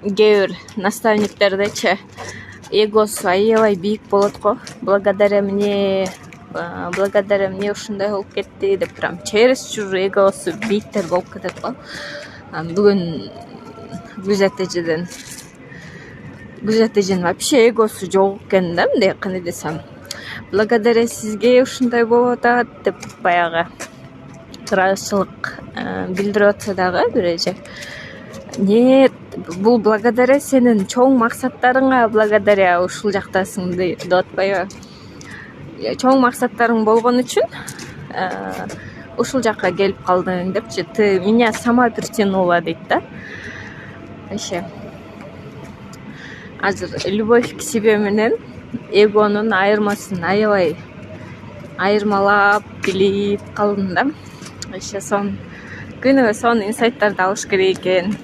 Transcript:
Кээ бир наставниктердечи эгосу аябай бийик болот го. Благодаря мне ушундай болуп кетти деп прям чересчур эгосу бийиктер болуп кетет го. Бүгүн күз атежин вообще эгосу жок экен да, мындай кандай десем. Благодаря сизге ушундай болуп атат деп баягы ыраазычылык билдирип атса дагы бир эже. Нет, бул благодаря сенин чоң максаттарыңа благодаря ушул жактасың деп атпайбы. Чоң максаттарың болгон үчүн ушул жакка келип калдың депчи. Ты меня сама притянула дейт да. Вообще. Азыр любовь к себе менен эгонун айырмасын аябай айырмалап билип калдым да. Вообще күнүгө сонун инсайттарды алыш керек экен.